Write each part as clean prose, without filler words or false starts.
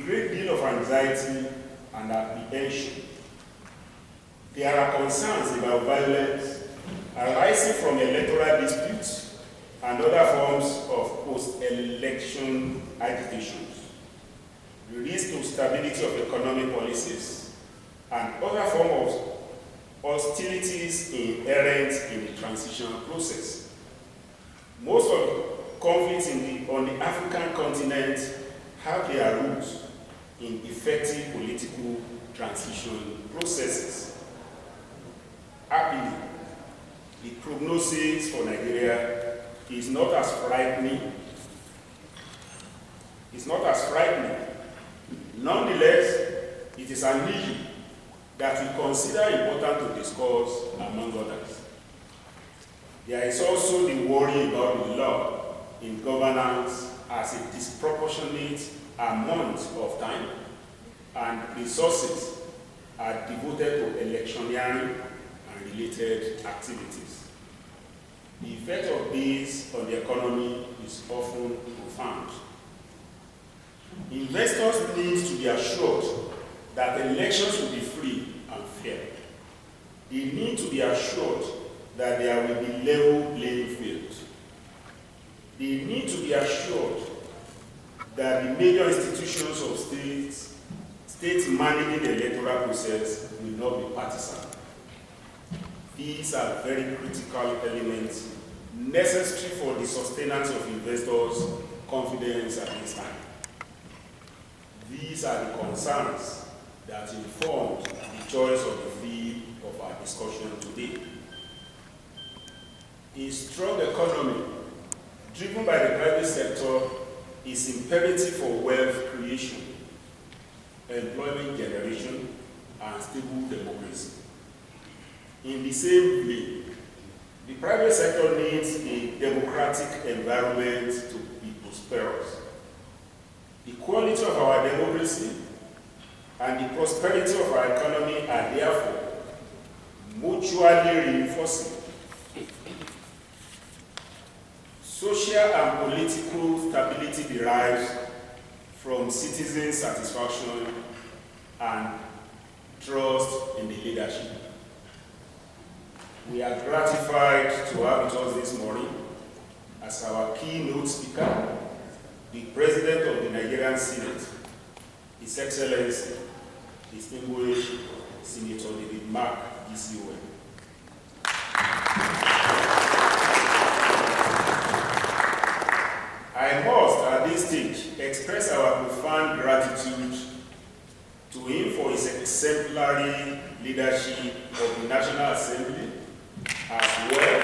great deal of anxiety and apprehension. There are concerns about violence arising from electoral disputes and other forms of post-election agitations, the risk to stability of economic policies, and other forms of hostilities inherent in the transition process. Most of the conflicts on the African continent have their roots in effective political transition processes. Happily, the prognosis for Nigeria is not as frightening. Nonetheless, it is an issue that we consider important to discuss among others. There is also the worry about the law in governance as a disproportionate amount of time and resources are devoted to electioneering and related activities. The effect of this on the economy is often profound. Investors need to be assured that elections will be free and fair. They need to be assured that there will be level playing field. They need to be assured that the major institutions of states managing the electoral process will not be partisan. These are very critical elements necessary for the sustenance of investors' confidence at this time. These are the concerns that informed the choice of the field of our discussion today. A strong economy driven by the private sector is imperative for wealth creation, employment generation, and stable democracy. In the same way, the private sector needs a democratic environment to be prosperous. The quality of our democracy and the prosperity of our economy are therefore mutually reinforcing. Social and political stability derives from citizen satisfaction and trust in the leadership. We are gratified to have with us this morning as our keynote speaker, the President of the Nigerian Senate, His Excellency, distinguished Senator David Mark, DCON. I must, at this stage, express our profound gratitude to him for his exemplary leadership of the National Assembly, as well.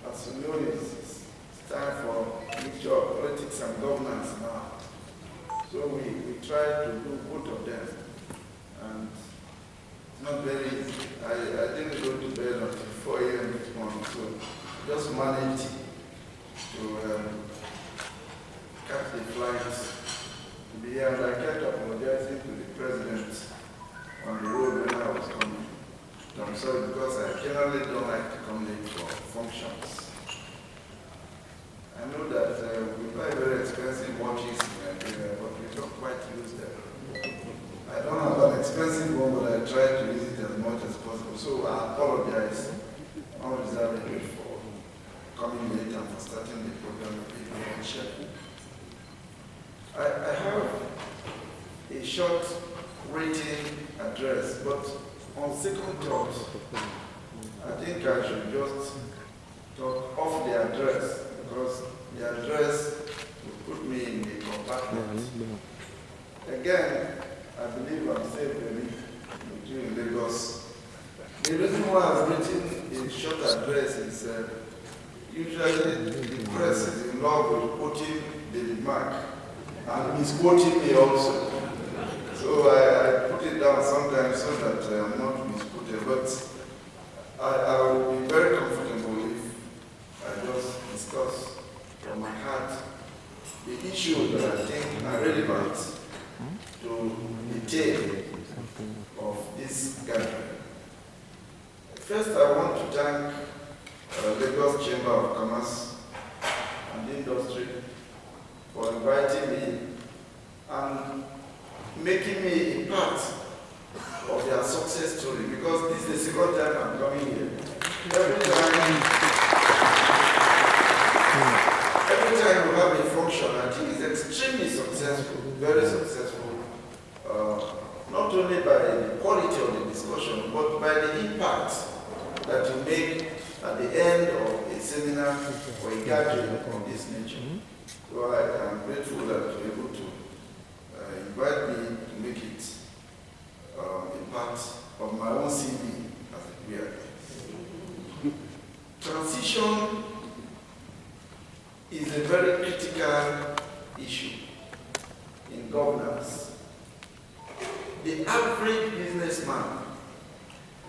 As you know, it's time for mixture of politics and governance now. So we try to do both of them. And it's not very easy. I didn't go to bed until 4 a.m. this morning, so just managed to catch the flight to be here. And I kept apologizing to the president on the road when I was coming. I'm sorry, because I generally don't like to come late for functions. I know that we buy very expensive watches in Nigeria, but we don't quite use them. I don't have an expensive one, but I try to use it as much as possible. So I apologize unreservedly for coming late and for starting the program a bit on schedule. I have a short written address, but on second thought, I think I should just talk off the address, because the address will put me in the compartment. Again, I believe I'm safe between Lagos. The reason why I've written a short address is usually the press is in love with quoting David Mark and misquoting me also. So I put it down sometimes so that I'm not misquoted, but I will be very comfortable if I just discuss from my heart the issues that I think are relevant to the tale of this gathering. First, I want to thank Lagos Chamber of Commerce and Industry for inviting me and making me a part of their success story, because this is the second time I'm coming here. Every time we have a function, I think it's extremely successful, very successful. Not only by the quality of the discussion, but by the impact that you make at the end of a seminar or a gathering of this nature. So I am grateful that you're able to invite me to make it a part of my own CV, as it were. Transition is a very critical issue in governance. The average businessman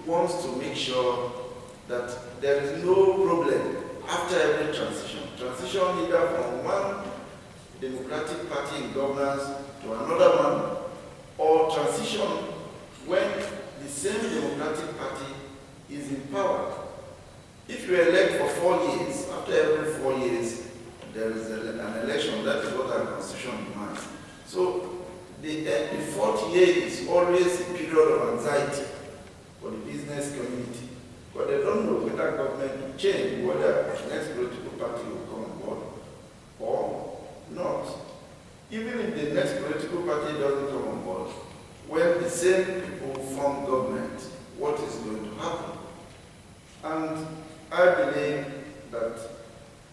wants to make sure that there is no problem after every transition. Transition either from one democratic party in governance to another one, or transition when the same democratic party is in power. If you elect for 4 years, after every 4 years, there is an election. That is what our constitution demands. So the fourth year is always a period of anxiety for the business community, but they don't know whether government will change, whether the next political party will come on board or not. Even if the next political party doesn't come on board, when the same people form government, what is going to happen? And I believe that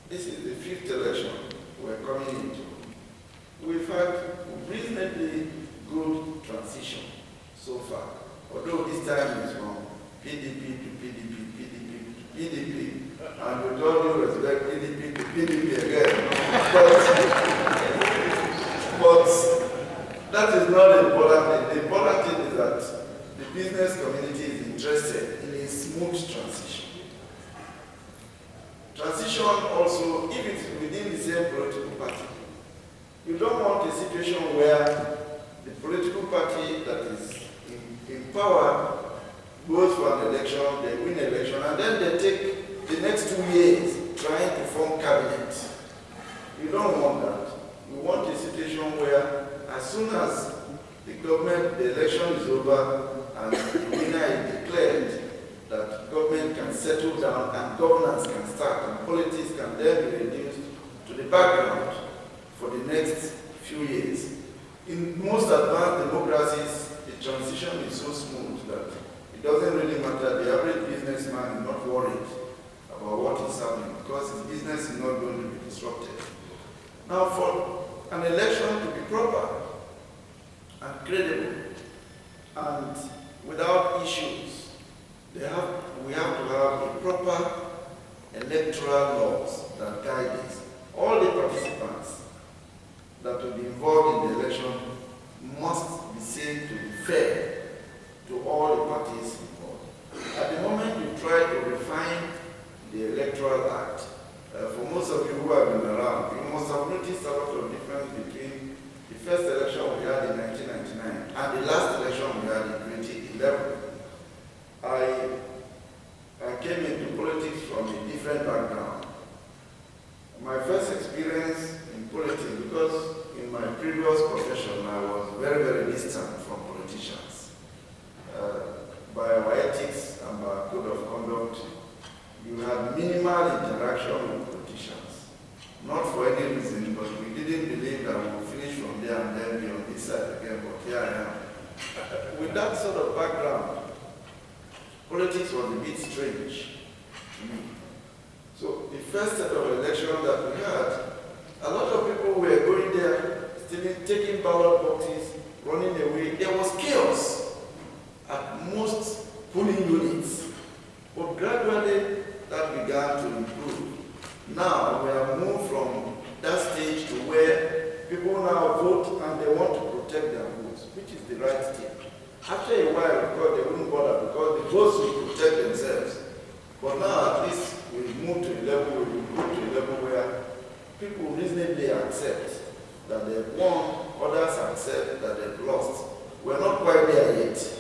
this is the 5th election we're coming into. We've had reasonably good transition so far, although this time is from PDP to PDP, PDP to PDP, and with all due respect, PDP to PDP again. But that is not the important thing. The important thing is that the business community is interested in a smooth transition. Transition also, if it's within the same political party, you don't want a situation where the political party that is in power goes for an election, they win election, and then they take the next 2 years trying to form cabinet. You don't want that. You want a situation where as soon as the election is over and the winner is declared, that government can settle down and governance can start and politics can then be reduced to the background for the next few years. In most advanced democracies, the transition is so smooth that it doesn't really matter. The average businessman is not worried about what is happening because his business is not going to be disrupted. Now, for an election to be proper and credible and without issues, we have to have a proper electoral laws that guide this. All the participants that will be involved in the election must be seen to be fair to all the parties involved. At the moment you try to refine the Electoral Act, for most of you who have been around, you must have noticed a lot of difference between the first election we had in 1999 and the last election we had in 2011. I came into politics from a different background. My first experience in politics, because in my previous profession I was very, very distant from politicians. By our ethics and by our code of conduct, you had minimal interaction with politicians. Not for any reason, but we didn't believe that we would finish from there and then be on this side again, but here I am. With that sort of background, politics was a bit strange to me. So the first set of elections that we had, a lot of people were going there, still taking ballot boxes, running away. There was chaos at most polling units. But gradually that began to improve. Now we have moved from that stage to where people now vote and they want to protect their votes, which is the right thing. After a while, of course, they wouldn't bother because the votes will protect themselves. But now at least we've moved to a level where people reasonably accept that they've won, others accept that they've lost. We're not quite there yet.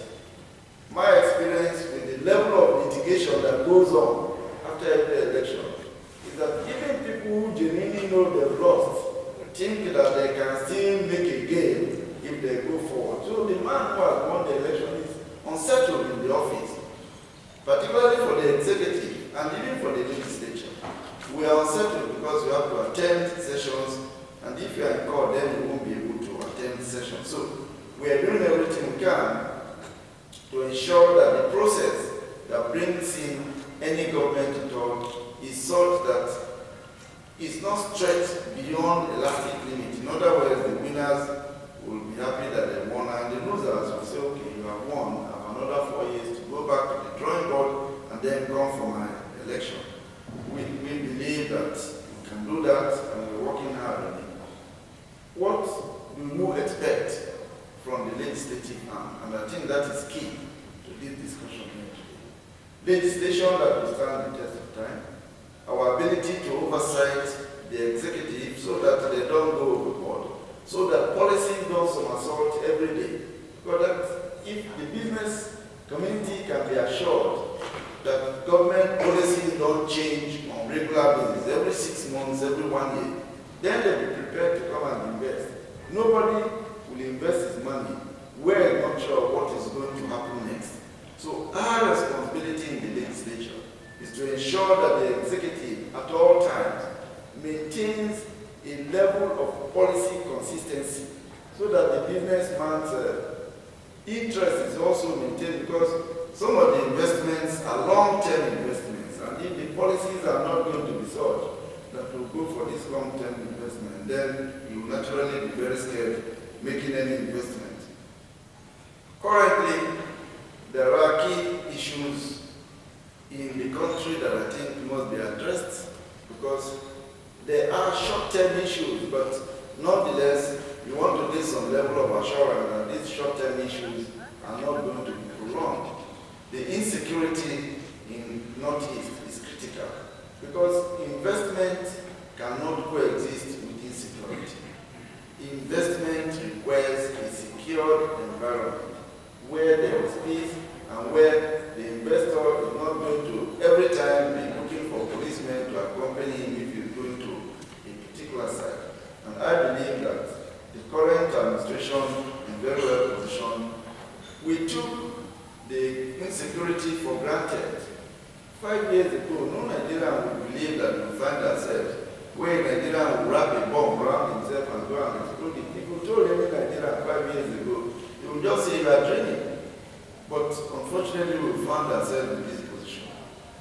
My experience with the level of litigation that goes on after every election is that even people who genuinely know they've lost think that they can still make a gain they go forward. So the man who has won the election is unsettled in the office, particularly for the executive and even for the legislature. We are unsettled because we have to attend sessions, and if you are in court, then you won't be able to attend sessions. So we are doing everything we can to ensure that the process that brings in any government at all is such that it's not stretched beyond elastic limit. In other words, the winners will be happy that they won, and the losers will say, okay, you have won, I have another 4 years to go back to the drawing board and then come for my election. We believe that we can do that, and we're working hard on it. What do you expect from the legislative arm? And I think that is key to this discussion here today. Legislation that will stand the test of time, our ability to oversight the executive so that they don't go overboard, so that policies don't somersault every day. But that if the business community can be assured that government policies don't change on regular basis, every 6 months, every 1 year, then they'll be prepared to come and invest. Nobody will invest his money where not sure what is going to happen next. So our responsibility in the legislature is to ensure that the executive at all times maintains a level of policy consistency so that the businessman's interest is also maintained, because some of the investments are long-term investments, and if the policies are not going to be such that will go for this long-term investment, then you will naturally be very scared making any investment. Currently, there are key issues in the country that I think must be addressed, because there are short-term issues, but nonetheless, you want to get some level of assurance that these short-term issues are not going to be prolonged. The insecurity in Northeast is critical, because investment cannot coexist with insecurity. Investment requires a secured environment where there is peace and where the investor is not going to every time be looking for policemen to accompany him if he's going to a particular site. And I believe that the current administration is very well positioned. We took the insecurity for granted. 5 years ago, no Nigerian would believe that we find ourselves where Nigerian would wrap a bomb around himself and go and explode it. If you told any Nigerian 5 years ago, he would just say you are dreaming. But unfortunately, we found ourselves in this position.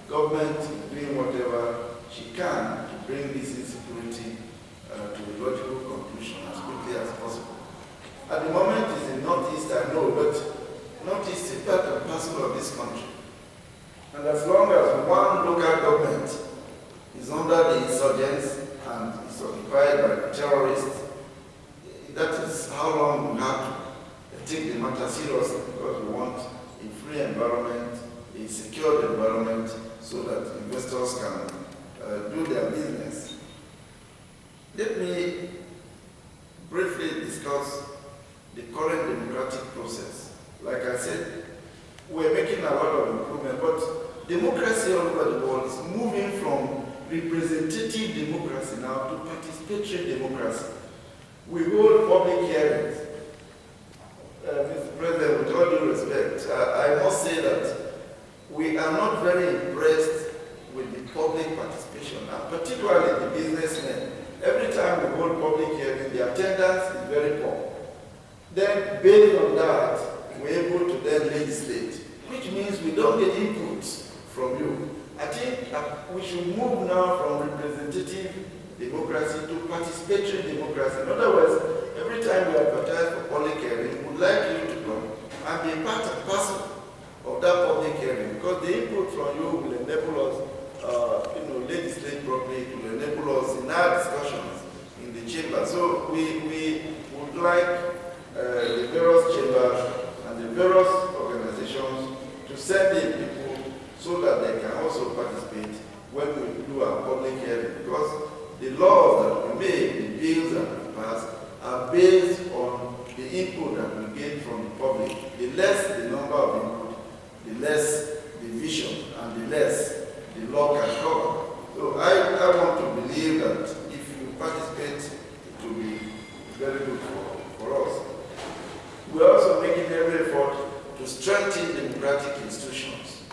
Government is doing whatever she can to bring this insecurity to a logical conclusion as quickly as possible. At the moment, it's in Northeast, I know, but Northeast is part and parcel of this country. And as long as one local government is under the insurgents and is occupied by the terrorists, that is how long we have to take the matter seriously, because we want a free environment, a secured environment, so that investors can do their business. Let me briefly discuss the current democratic process. Like I said, we're making a lot of improvement, but democracy all over the world is moving from representative democracy now to participatory democracy. We hold public hearings. Mr. President, with all due respect, I must say that we are not very impressed with the public participation, and particularly the businessmen. Every time we hold public hearings, the attendance is very poor. Then, based on that, we're able to then legislate, which means we don't get inputs from you. I think we should move now from representative democracy to participatory democracy. In other words, every time we advertise for public hearing, we would like you to come and be part and parcel of that public hearing, because the input from you will enable us legislate properly, it will enable us in our discussions in the chamber. So we would like the various chambers and the various organizations to send in people so that they can also participate when we do our public hearing, because the laws that we make, the bills that we pass, are based on the input that we get from the public. The less the number of input, the less the vision, and the less the law can cover. So I want to believe that if you participate, it will be very good for us. We're also making every effort to strengthen democratic institutions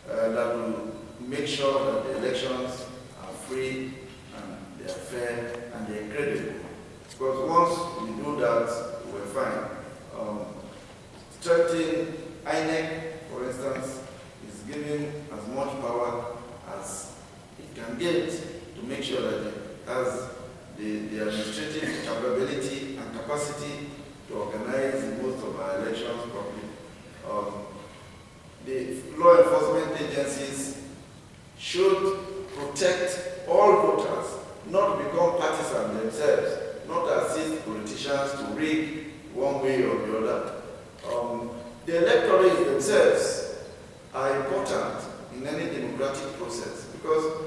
that will make sure that the elections are free and they are fair and they are credible. Because once we do that, we're fine. Strengthening INEC, for instance, is giving as much power as it can get to make sure that it has the administrative capability and capacity to organize most of our elections properly. The law enforcement agencies should protect all voters, not become partisan themselves, not assist politicians to rig one way or the other. The electorates themselves are important in any democratic process because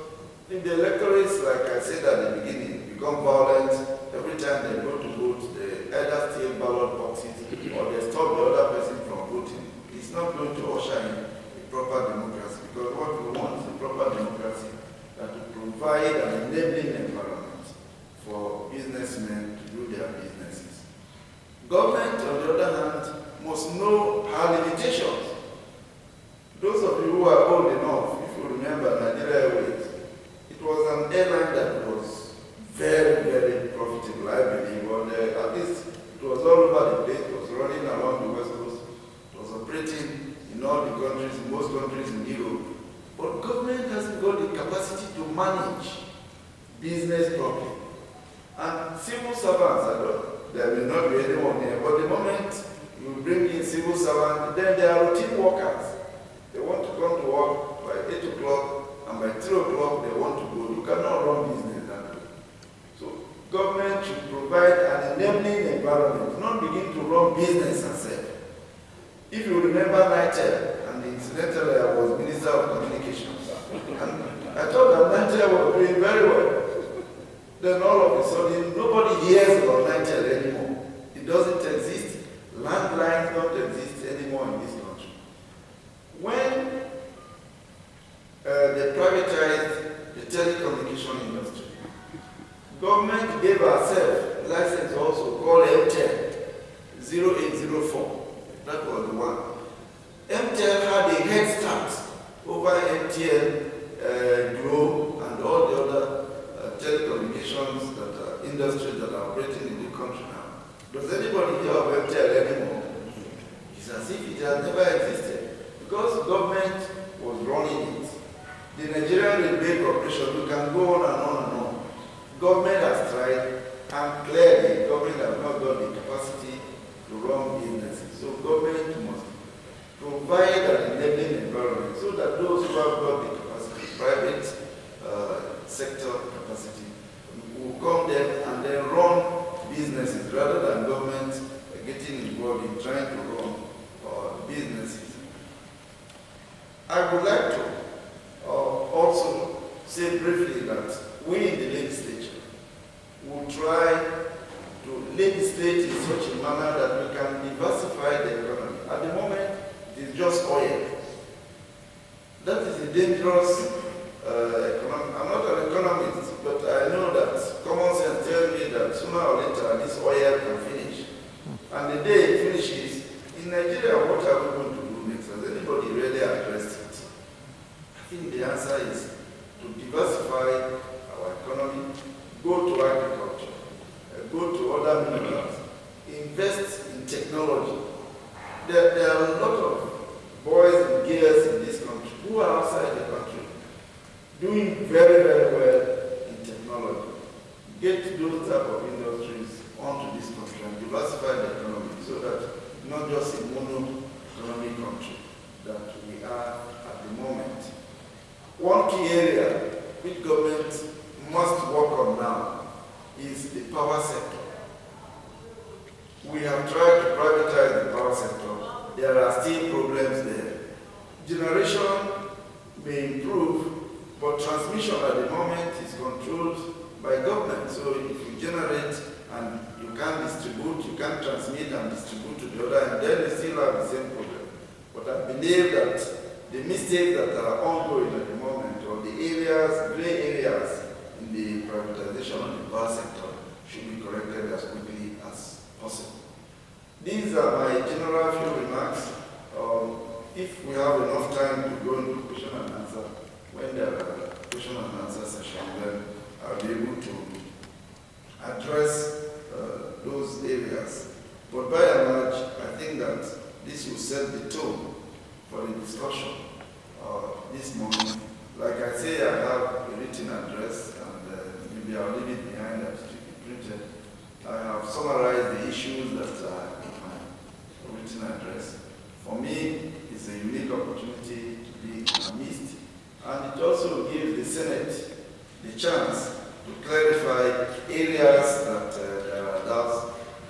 if the electorates, like I said at the beginning, become violent every time they go to vote, they either steal ballot boxes or they stop the other person from voting. It's not going to usher in a proper democracy because what we want is a proper democracy that will provide an enabling environment for businessmen to do their businesses. Government, on the other hand, must know her limitations. Those of you who are old enough, if you remember Nigeria Airways, it was an airline that was very, very profitable, I believe. Or at least it was all over the place. It was running along the West Coast. It was operating in all the countries, in most countries in Europe. But government hasn't got the capacity to manage business properly. And civil servants, there will not be anyone here, but the moment you bring in civil servants, then they are routine workers. They want to come to work by 8 o'clock, and by 3 o'clock they want to go. You cannot run business that way. So government should provide an enabling environment, not begin to run business herself. If you remember NITEL, and incidentally I was Minister of Communications, and I thought that NITEL was doing very well. Then all of a sudden, nobody hears about NITEL anymore. It doesn't exist. Landlines don't exist anymore in this country. When they privatized the telecommunication industry, government gave herself a license also called MTEL 0804. That was the one. MTEL had a head start over MTN, Glo, and all the other telecommunications industries that are operating in the country now. Does anybody hear of MTEL anymore? It's as if it has never existed because government was running it. The Nigerian Railway Corporation, we can go on and on and on. Government has tried, and clearly government has not got the capacity to run businesses. So government must provide an enabling environment so that those who have got the capacity, private sector capacity, will come there and then run businesses rather than government getting involved in trying to run businesses. I would like to also say briefly that we in the legislature will try to legislate in such a manner that we can diversify the economy. At the moment, it is just oil. That is a dangerous economy. I'm not an economist, but I know that common sense tells me that sooner or later this oil can finish. And the day it finishes, in Nigeria, what are we going to do next? Has anybody really addressed it? I think the answer is to diversify our economy, go to agriculture, go to other minerals, invest in technology. There are a lot of boys and girls in this country who are outside the country doing very, very well in technology. Get those type of industries onto this country and diversify the economy so that not just a mono-economic country that we are at the moment. One key area which government must work on now is the power sector. We have tried to privatize the power sector. There are still problems there. Generation may improve, but transmission at the moment is controlled by government. So if you generate and you can't distribute, you can't transmit and distribute to the other, and then you still have the same problem. But I believe that the mistakes that are ongoing at the moment, or the areas, gray areas in the privatization of the power sector, should be corrected as quickly as possible. These are my general few remarks. If we have enough time to go into question and answer, when there are question and answer session, then I'll be able to address those areas. But by and large, I think that this will set the tone for the discussion this morning. Like I say, I have a written address, and maybe I'll leave it behind that to be printed. I have summarized the issues that are in my written address. For me, it's a unique opportunity to be in the midst, and it also gives the Senate the chance to clarify areas that there are doubts,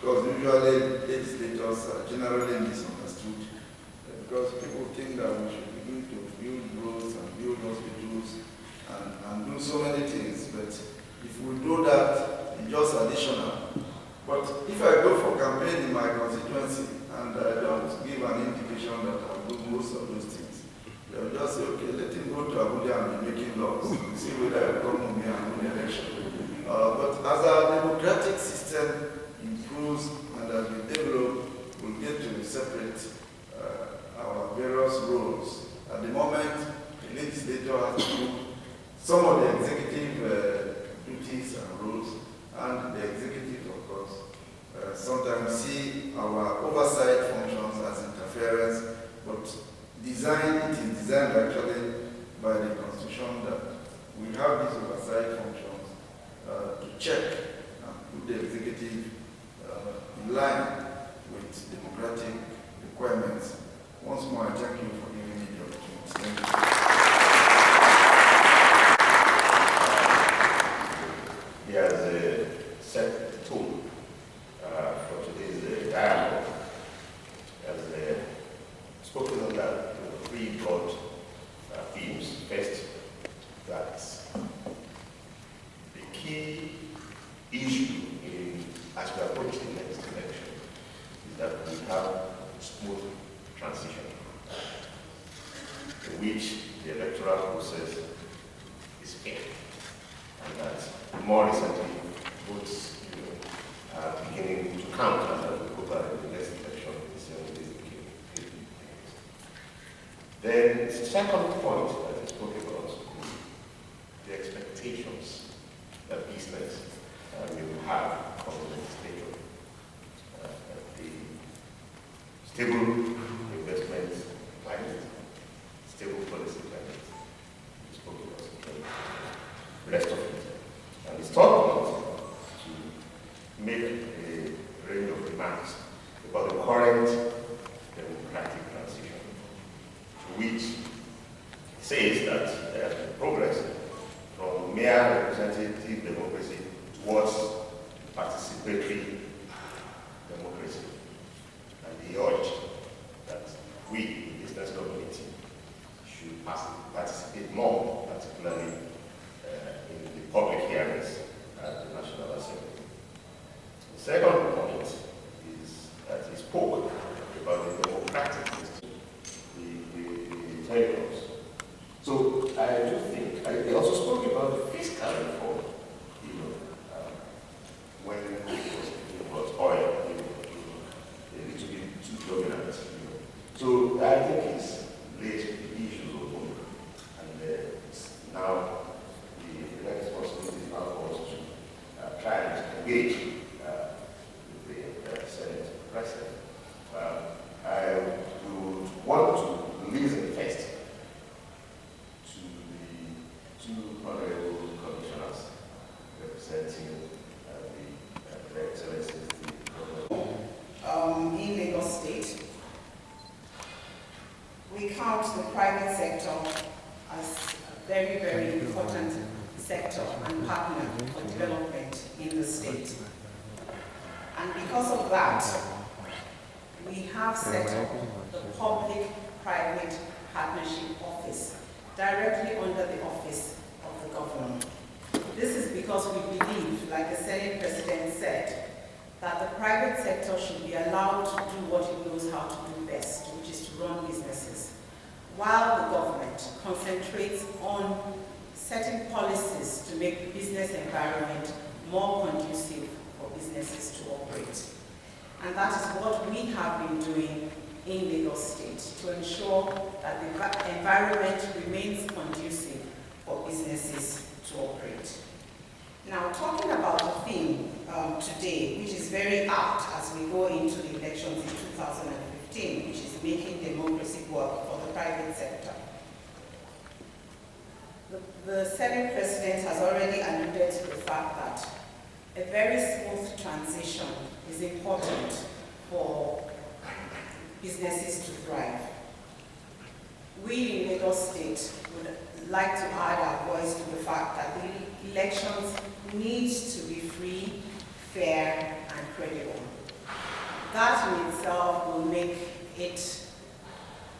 because usually legislators are generally misunderstood, because people think that we should begin to build roads and build hospitals and do so many things, but if we do that, it's just additional. But if I go for campaign in my constituency and I don't give an indication that I'll do most of those things, they'll just say, okay, let him go to Abuja and be making laws and see whether I come to me and win the election. But as our democratic system improves and as we develop, we'll get to separate our various roles. At the moment, the legislature has to do some of the executive duties and roles, and the executive, of course, sometimes see our oversight functions as interference, but it is designed actually by the Constitution that we have these oversight functions to check and put the executive in line with democratic requirements. Once more, I thank you for giving me the opportunity. Thank you. He has set the tone for today's dialogue. He has spoken on that three broad themes. First, that the key issue as we approach the next election is that we have smooth transition in which the electoral process is fair, and that more recently votes are beginning to count, and that we go back in the next election in 7 days again. Then the second point that is spoken about is the expectations that business will have from the legislature. The stable investment climate, stable policy climate, we spoke about the rest of it. And it's talked about to make a range of remarks about the current democratic transition, which says that there has been progress from mere representative democracy towards participatory democracy. And he urged that we, the business community, should participate more, particularly in the public hearings at the National Assembly. The second point is that he spoke about the democratic system, the territories. So I do think, he also spoke about the fiscal reform, when it was oil, a little bit too dominant. So I think it's laid the issues open, and it's now the responsibility now for us to try and engage with the Senate President. I would want to listen first to the two honorable commissioners representing the Excellencies. In Lagos State, we count the private sector as a very, very important sector and partner for development in the state. And because of that, we have set up the Public-Private Partnership Office directly under the office of the governor. This is because we believe, like the Senate President said, that the private sector should be allowed to do what it knows how to do best, which is to run businesses, while the government concentrates on setting policies to make the business environment more conducive for businesses to operate. And that is what we have been doing in Lagos State to ensure that the environment remains conducive for businesses to operate. Now, talking about the theme today, which is very apt as we go into the elections in 2015, which is making democracy work for the private sector. The Senate President has already alluded to the fact that a very smooth transition is important for businesses to thrive. We in Lagos State would like to add our voice to the fact that the elections need to be free, fair, and credible. That in itself will make it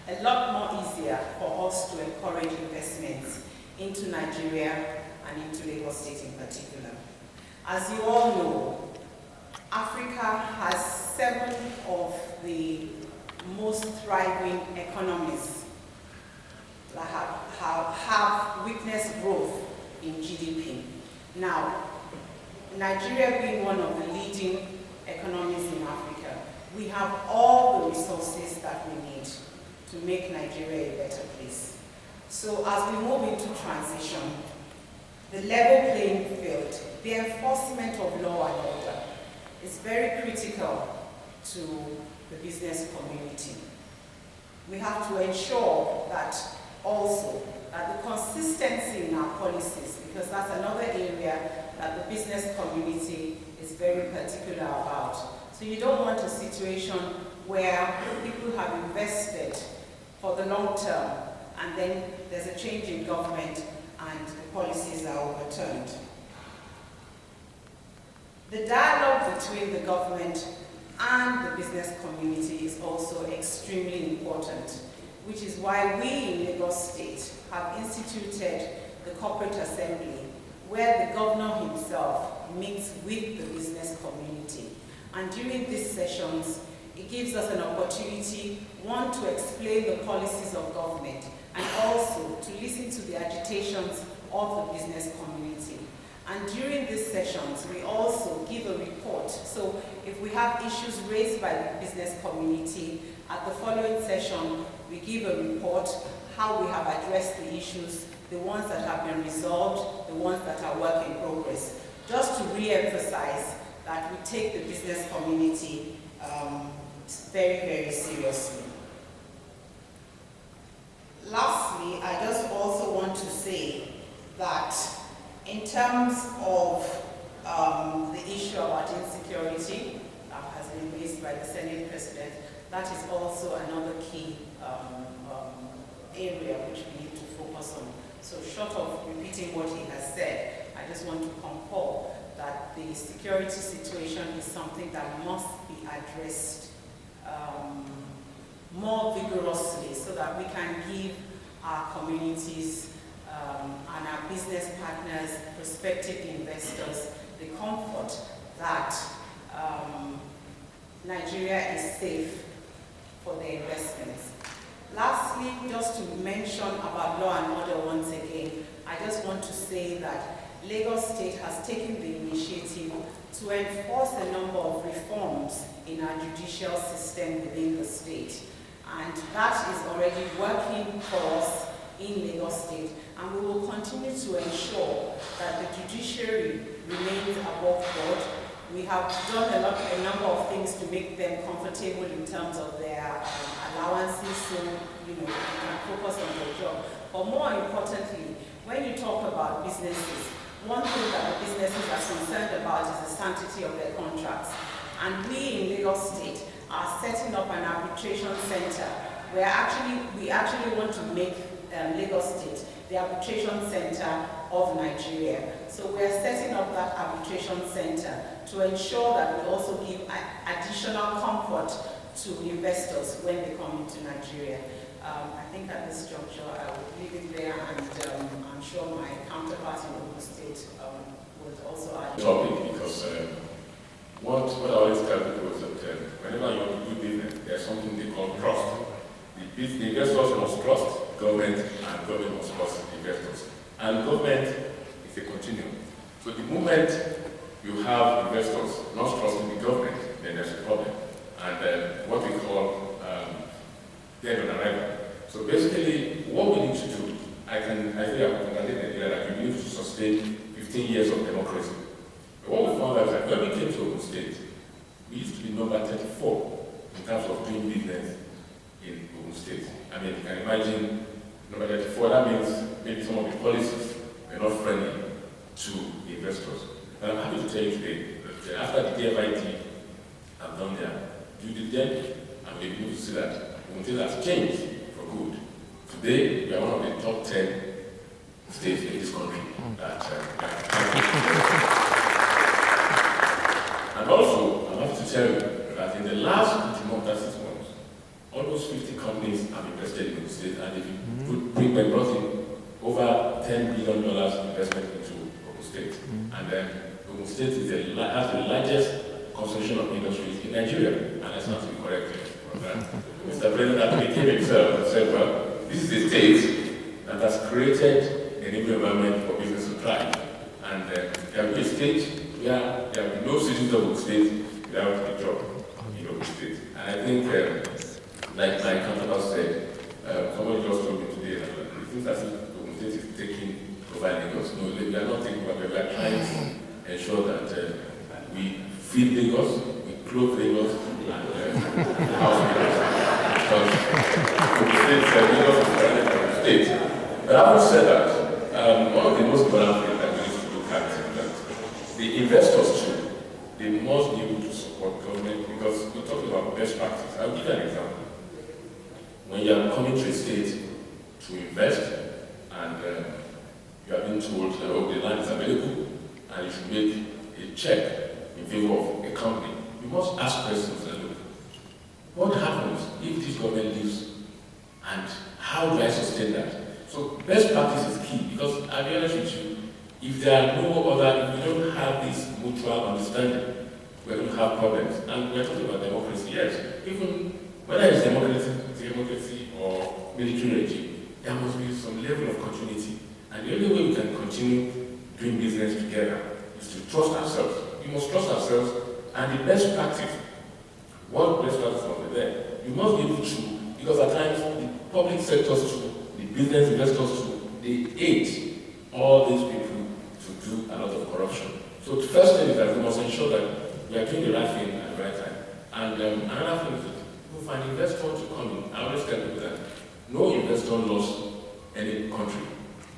a lot more easier for us to encourage investments into Nigeria and into Lagos State in particular. As you all know, Africa has 7 of the most thriving economies that have witnessed growth in GDP. Now, Nigeria being one of the leading economies in Africa, we have all the resources that we need to make Nigeria a better place. So as we move into transition, the level playing field, the enforcement of law and order is very critical to the business community. We have to ensure that also that the consistency in our policies, because that's another area that the business community is very particular about. So you don't want a situation where people have invested for the long term and then there's a change in government and the policies are overturned. The dialogue between the government and the business community is also extremely important, which is why we in Lagos State have instituted the Corporate Assembly, where the governor himself meets with the business community. And during these sessions, it gives us an opportunity, one, to explain the policies of government, and also to listen to the agitations of the business community. And during these sessions, we also give a report. So if we have issues raised by the business community, at the following session, we give a report, how we have addressed the issues, the ones that have been resolved, the ones that are work in progress, just to re-emphasize that we take the business community very, very seriously. Lastly, I just also want to say that in terms of the issue about insecurity that has been raised by the Senate President, that is also another key area which we need to focus on. So short of repeating what he has said, I just want to concur that the security situation is something that must be addressed more vigorously so that we can give our communities and our business partners, prospective investors, the comfort that Nigeria is safe for their investments. Lastly, just to mention about law and order once again, I just want to say that Lagos State has taken the initiative to enforce a number of reforms in our judicial system within the state. And that is already working for us in Lagos State. And we will continue to ensure that the judiciary remains above board. We have done a number of things to make them comfortable in terms of their allowances, so you can focus on their job. But more importantly, when you talk about businesses, one thing that the businesses are concerned about is the sanctity of their contracts. And we in Lagos State are setting up an arbitration center where we actually want to make Lagos State the arbitration center of Nigeria. So we are setting up that arbitration center to ensure that we also give additional comfort to investors when they come into Nigeria. I think at this juncture I will leave it there, and I'm sure my counterpart in Ogun State would also add. Topic, because what I always tell people is that whenever you want to do business, there's something they call trust. The investors must trust government, and government must trust investors. And government is a continuum. So the moment you have investors not trusting the government, then there's a problem. So basically, what we need to do, I think I congratulate Nigeria that we need to sustain 15 years of democracy. But what we found out is that when we came to Ogun State, we used to be number 34 in terms of doing business in Ogun State. I mean, you can imagine number 34, that means maybe some of the policies were not friendly to investors. But I'm happy to tell you today that after the DFID have done their due diligence, and we're able to see that Ogun State has changed for good. Today, we are one of the top 10 states in this country that and also, I have to tell you that in the last 6 months, almost 50 companies have invested in Ogun State, and if you brought in over $10 billion investment into Ogun State. And then Ogun State has the largest concentration of industries in Nigeria, and that's not to be corrected. Mr. President actually came himself and said, well, this is a state that has created an environment for business to thrive. And there will be a state where there will be no citizens of Ogun State without a job in Ogun State. And I think, like my counterpart said, somebody just told me today that it seems as if Ogun State is taking over Lagos. No, we are not taking over, we are trying to ensure that we feed Lagos, we clothe Lagos, and house Lagos. Because Ogun State is Lagos is a state. But having said that, one of the most important things that we need to look at is that the investors too, they must be able to support government, because we talk about best practice. I'll give you an example. When you are coming to a state to invest, and you are being told that the land is available, and you should make a check in favor of a company, you must ask questions and look, what happens if this government leaves, and how do I sustain that? So best practice is key, because I'll be honest with you, if there are no other, if we don't have this mutual understanding, we're going to have problems. And we're talking about democracy, yes. Even whether it's democracy or military regime, there must be some level of continuity. And the only way we can continue doing business together is to trust ourselves. We must trust ourselves, and the best practice, what best practice must be there? You must be able to, because at times the public sectors too, the business investors too, they aid all these people to do a lot of corruption. So the first thing is that we must ensure that we are doing the right thing at the right time. And another thing is that we find investors to come in. I always tell people that no investor lost any country.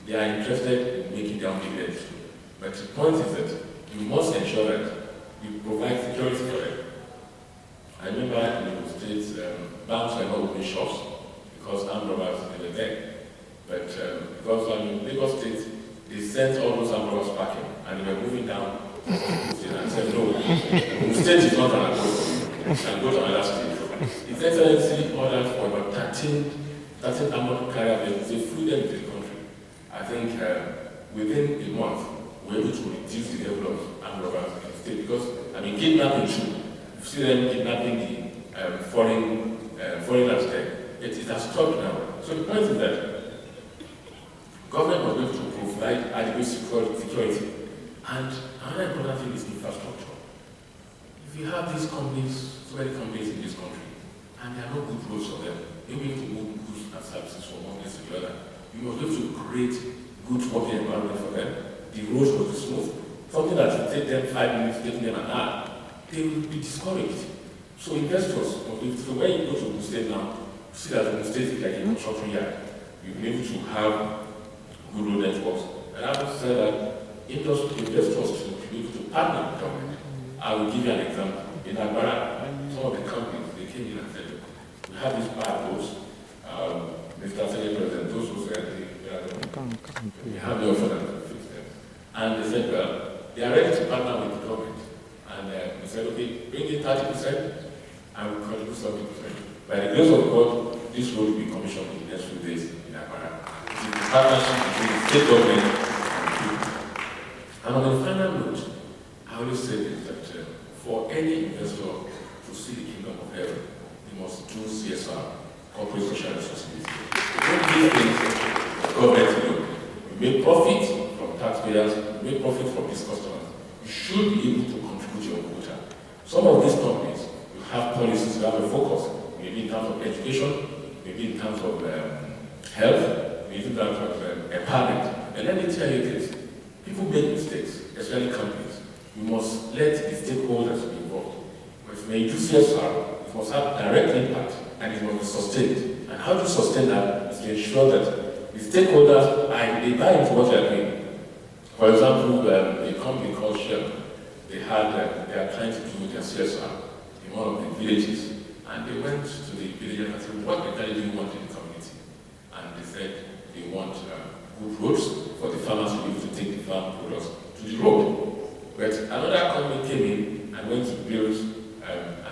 They are interested in making their own dividends. But the point is that you must ensure that you provide security for them. I remember in the States, banks were not opening shops because armed robbers were there. But because in Lagos State, they sent all those armed robbers packing, and they were moving down and said, no, the state is not an approach, and go to another state. His Excellency ordered for about 13 armored carrier vehicles. They flew them into the country. I think within a month, we were able to reduce the level of armed robbers in the state, because, I mean, kidnapping too. You see them kidnapping the foreigners there. It has stopped now. So the point is that government was able to provide adequate security. And another important thing is infrastructure. If you have these companies, so many companies in this country, and there are no good roads for them, they will need to move goods and services from one place to the other. You must be able to create good working environment for them. The roads must be smooth. Something that should take them 5 minutes, taking them an hour, they will be discouraged. So investors, so when you go to Ogun State now, you see that Ogun State is like a construction yard. You'll be able to have good road networks. And I would say that investors to be able to partner with government. I will give you an example. In Agbara, some of the companies, they came in and said, we have these bad roads. Mr. Senate President, those who said we have the option to fix them. And they said, well, they are ready to partner with the government. And we said, okay, bring in 30%, and we'll contribute 70%. By the grace of God, this road will be commissioned in the next few days in Agbara. It is the partnership between the state government and the people. And on the final note, I always say this, that for any investor to see the kingdom of heaven, they must do CSR, corporate social responsibility. Don't give things to government alone. You make profit from taxpayers, you make profit from these customers. You should be able to contribute your quota. Some of these companies will have policies, will have a focus, maybe in terms of education, maybe in terms of health, we need in terms of empowerment. And let me tell you this, people make mistakes, especially companies. You must let the stakeholders be involved. When you do CSR, it must have direct impact and it must be sustained. And how to sustain that is to ensure that the stakeholders they buy into what you're doing. For example, a company called Shell, they are trying to do their CSR in one of the villages. And they went to the villagers and said, what exactly do you want in the community? And they said they want good roads for the farmers to be able to take the farm products to the road. But another company came in and went to build a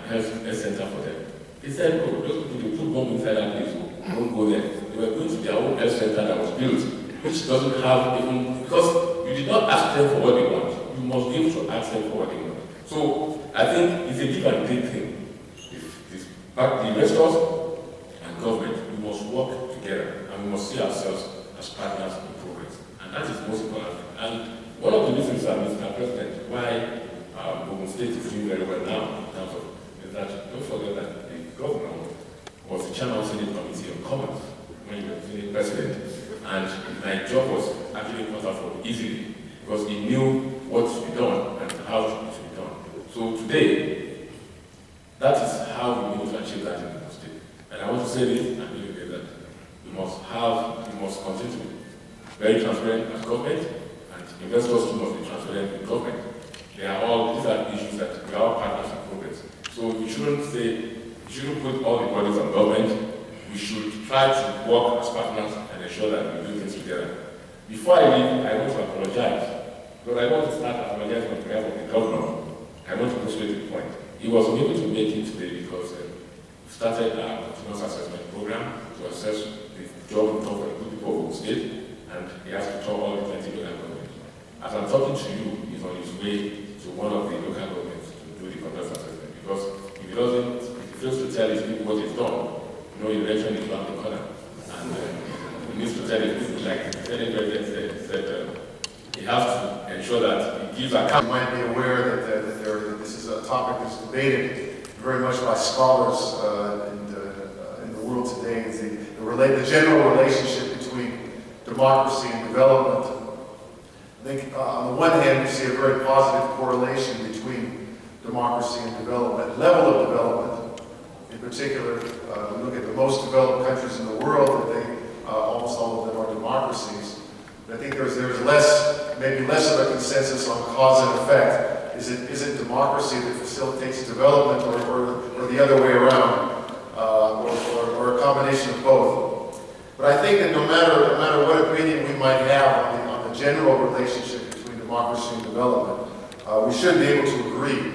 health center for them. They said, oh, those people, they put bomb inside that place, don't go there. They were going to their own health center that was built, which doesn't have even, because you did not ask them for what they want. You must be able to ask them for what they want. So I think it's a give and take thing. But the investors and government, we must work together and we must see ourselves as partners in progress. And that is the most important thing. And one of the reasons, Mr. President, why Ogun State is doing very well now in terms of is that don't forget that the governor was the chairman of the Senate Committee on Commerce when he was Senate President. And my job was actually cut out for easily because he knew what should be done and how it should be done. So today, that is how we need to achieve that in the state. And I want to say this and really say that we must continue to be very transparent as government, and investors too must be transparent with government. These are issues that we are all partners in progress. So we shouldn't put all the bodies on government. We should try to work as partners and ensure that we do things together. Before I leave, I want to apologize, because I want to start apologizing on behalf of the governor. I want to go straight to the point. He was unable to make it today because we started a continuous assessment program to assess the job and talk for the good people of the state, and he has to talk all the 20 local governments. As I'm talking to you, he's on his way to one of the local governments to do the continuous assessment, because if he fails to tell his people what he's done, the election is around the corner. And he needs to tell his people, like the Senate President said, he has to ensure that he gives account. You might be aware that this is a topic that's debated very much by scholars in the world today. It's the general relationship between democracy and development. I think on the one hand, we see a very positive correlation between democracy and development, level of development. In particular, we look at the most developed countries in the world, that almost all of them are democracies. But I think there's maybe less of a consensus on cause and effect. Is it democracy that facilitates development, or the other way around, or a combination of both? But I think that no matter what opinion we might have on the general relationship between democracy and development, we should be able to agree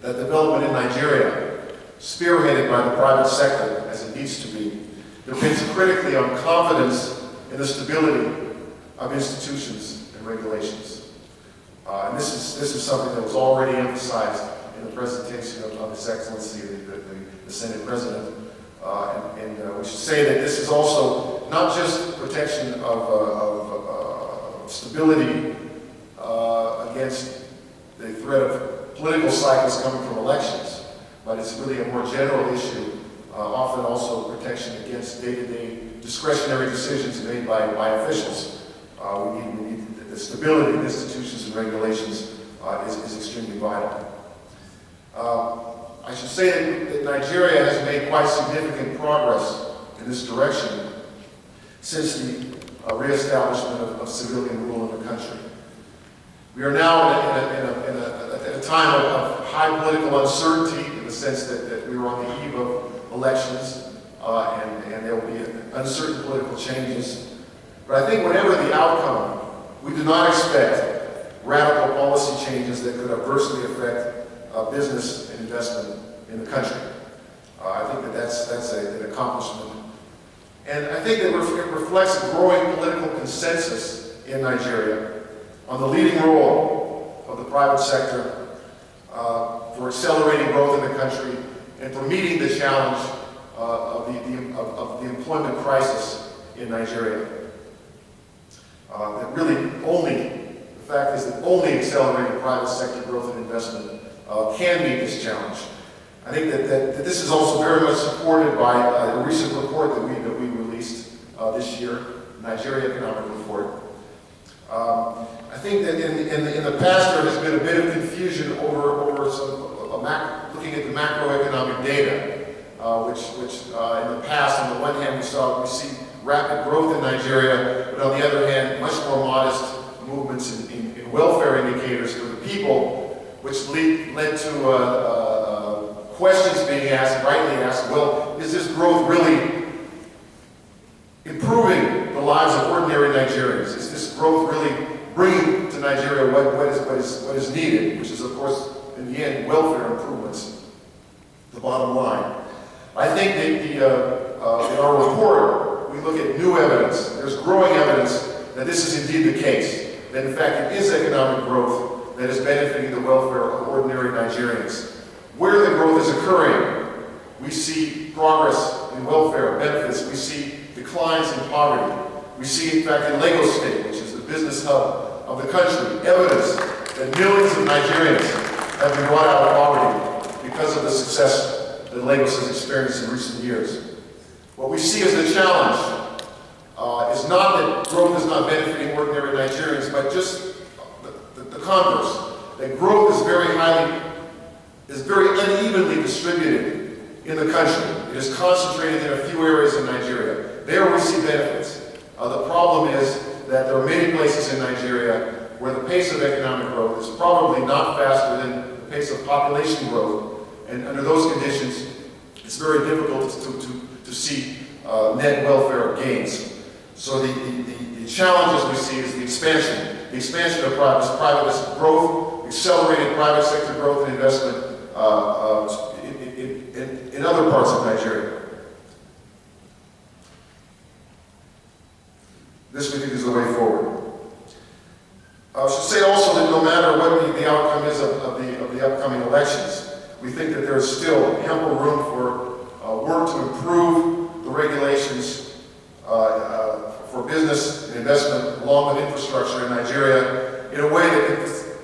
that development in Nigeria, spearheaded by the private sector as it needs to be, depends critically on confidence in the stability of institutions and regulations. And this is something that was already emphasized in the presentation of His Excellency, the Senate President. And we should say that this is also not just protection of stability against the threat of political cycles coming from elections, but it's really a more general issue, often also protection against day-to-day discretionary decisions made by officials. We need the stability of institutions and regulations is extremely vital. I should say that Nigeria has made quite significant progress in this direction since the reestablishment of civilian rule in the country. We are now at a time of high political uncertainty, in the sense that we are on the eve of elections, and there will be uncertain political changes. But I think whatever the outcome, we do not expect radical policy changes that could adversely affect business and investment in the country. I think that's an accomplishment. And I think that it reflects a growing political consensus in Nigeria on the leading role of the private sector for accelerating growth in the country and for meeting the challenge of the employment crisis in Nigeria. The fact is that only accelerating private sector growth and investment can meet this challenge. I think that this is also very much supported by a recent report that we released this year, Nigeria Economic Report. I think that in the past there has been a bit of confusion over looking at the macroeconomic data, which in the past, on the one hand, we see rapid growth in Nigeria, but on the other hand, much more modest movements in welfare indicators for the people, which led to questions being asked, rightly asked, well, is this growth really improving the lives of ordinary Nigerians? Is this growth really bringing to Nigeria what is needed, which is, of course, in the end, welfare improvements, the bottom line. I think that in our report, we look at new evidence. There's growing evidence that this is indeed the case, that in fact it is economic growth that is benefiting the welfare of ordinary Nigerians. Where the growth is occurring, we see progress in welfare benefits, we see declines in poverty. We see, in fact, in Lagos State, which is the business hub of the country, evidence that millions of Nigerians have been brought out of poverty because of the success that Lagos has experienced in recent years. What we see as the challenge is not that growth is not benefiting ordinary Nigerians, but just the converse, that growth is very unevenly distributed in the country. It is concentrated in a few areas in Nigeria. There we see benefits. The problem is that there are many places in Nigeria where the pace of economic growth is probably not faster than the pace of population growth, and under those conditions, it's very difficult to see net welfare gains. So the challenges we see is the expansion of private growth, accelerated private sector growth and investment in other parts of Nigeria. This we think is the way forward. I should say also that no matter what the outcome is of the upcoming elections, we think that there is still ample room for work to improve the regulations for business and investment along with infrastructure in Nigeria in a way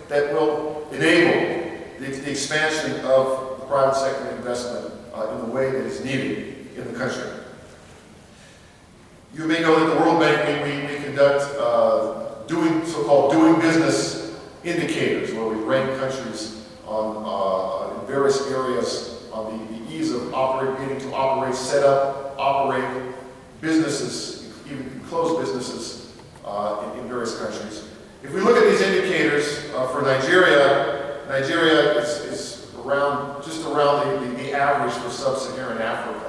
that will enable the expansion of the private sector investment in the way that is needed in the country. You may know that the World Bank, we conduct so-called doing business indicators, where we rank countries on in various areas on the ease of beginning to operate, set up, operate businesses, even closed businesses in various countries. If we look at these indicators for Nigeria, Nigeria is just around the average for sub-Saharan Africa.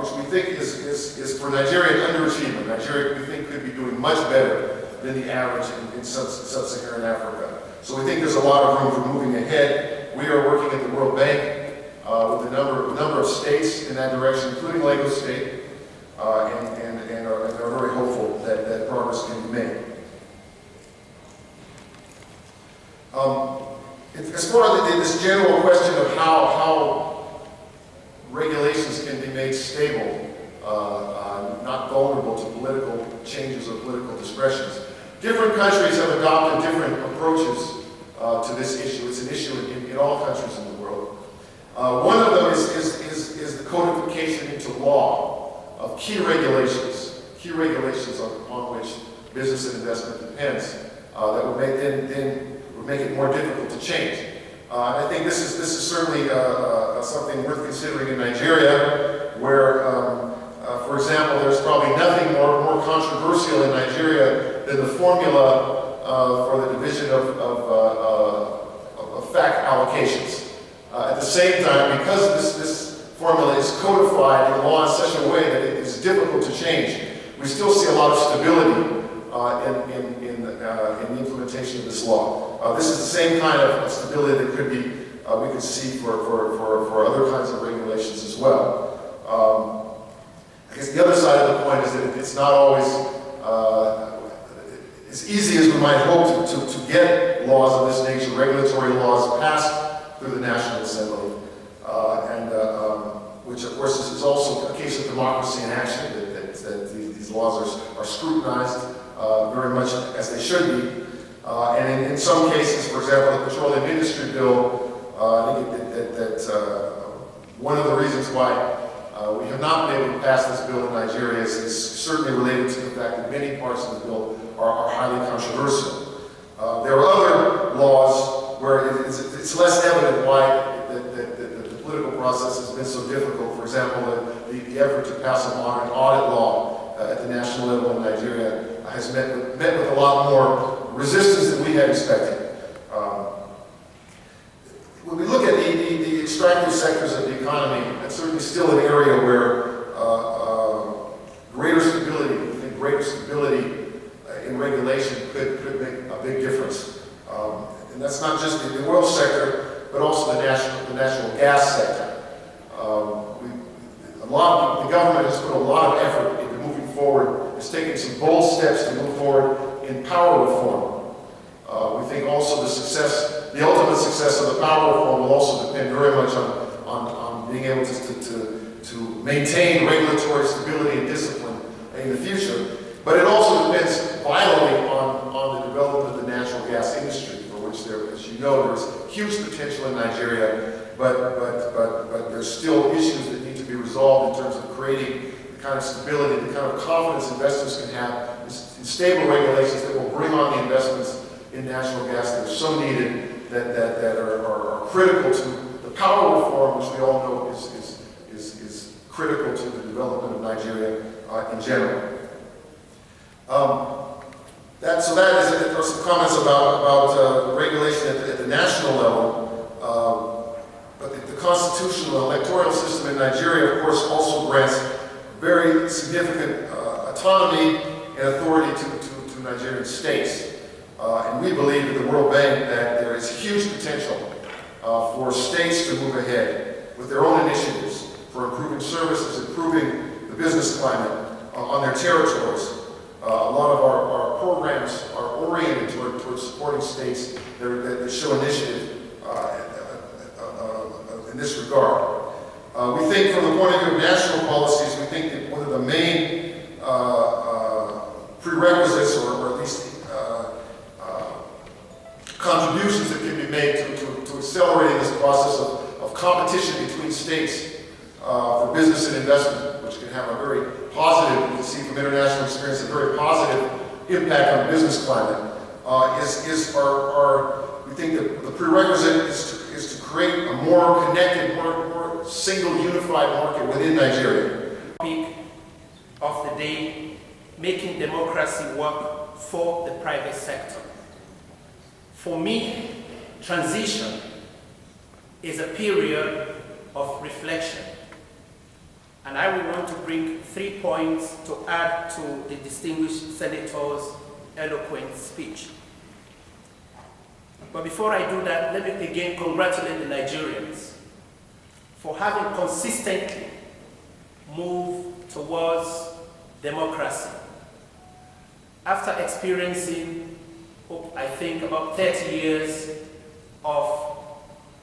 Which we think is for Nigeria an underachievement. Nigeria, we think, could be doing much better than the average in sub-Saharan Africa. So we think there's a lot of room for moving ahead. We are working at the World Bank with a number of states in that direction, including Lagos State, and are very hopeful that progress can be made. As far as this general question of how regulations can be made stable, not vulnerable to political changes or political discretions. Different countries have adopted different approaches to this issue. It's an issue in all countries in the world. One of them is the codification into law of key regulations on which business and investment depends, that would make it more difficult to change. I think this is certainly something worth considering in Nigeria, where, for example, there's probably nothing more controversial in Nigeria than the formula for the division of FAC allocations. At the same time, because this formula is codified in law in such a way that it is difficult to change, we still see a lot of stability in the implementation of this law. This is the same kind of stability that we could see for other kinds of regulations as well. I guess the other side of the coin is that it's not always as easy as we might hope to get laws of this nature, regulatory laws passed through the National Assembly, which of course is also a case of democracy in action, that these laws are scrutinized very much as they should be. And in some cases, for example, the Petroleum Industry Bill, I think that one of the reasons why We have not been able to pass this bill in Nigeria. It's certainly related to the fact that many parts of the bill are highly controversial. There are other laws where it's less evident why the political process has been so difficult. For example, the effort to pass a modern audit law at the national level in Nigeria has met with a lot more resistance than we had expected. When we look at the extractive sectors of the economy, that's certainly still an area where greater stability in regulation could make a big difference. And that's not just the oil sector, but also the natural gas sector. The government has put a lot of effort into moving forward. It's taken some bold steps to move forward in power reform. We think also the ultimate success of the power reform will also depend very much on being able to maintain regulatory stability and discipline in the future. But it also depends vitally on the development of the natural gas industry, for which as you know, there's huge potential in Nigeria, but there's still issues that need to be resolved in terms of creating the kind of stability, the kind of confidence investors can have in stable regulations that will bring on the investments in natural gas that are so needed, that are critical to the power reform, which we all know is critical to the development of Nigeria in general. There are some comments about regulation at the national level, but the constitutional electoral system in Nigeria, of course, also grants very significant autonomy and authority to Nigerian states. And we believe at the World Bank that there is huge potential for states to move ahead with their own initiatives for improving services, improving the business climate on their territories. A lot of our programs are oriented towards supporting states that show initiative in this regard. We think from the point of view of national policies, we think that one of the main prerequisites, or at least contributions that can be made to accelerating this process of competition between states for business and investment, which can have a very positive, you can see from international experience, a very positive impact on business climate, we think that the prerequisite is to create a more connected, more single unified market within Nigeria. Topic of the day, making democracy work for the private sector. For me, transition is a period of reflection. And I will want to bring 3 points to add to the distinguished senator's eloquent speech. But before I do that, let me again congratulate the Nigerians for having consistently moved towards democracy. After experiencing, I think, about 30 years of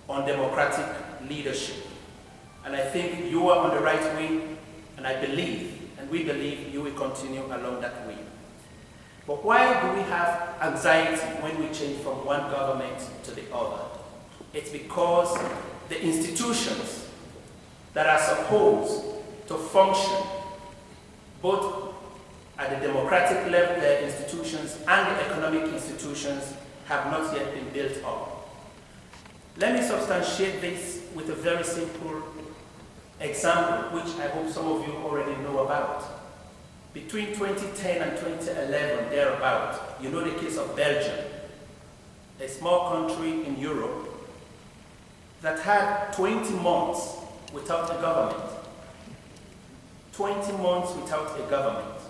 undemocratic leadership. And I think you are on the right way, and I believe, and we believe, you will continue along that way. But why do we have anxiety when we change from one government to the other? It's because the institutions that are supposed to function both at the democratic level, the institutions and the economic institutions have not yet been built up. Let me substantiate this with a very simple example, which I hope some of you already know about. Between 2010 and 2011, thereabout, you know the case of Belgium, a small country in Europe that had 20 months without a government. 20 months without a government.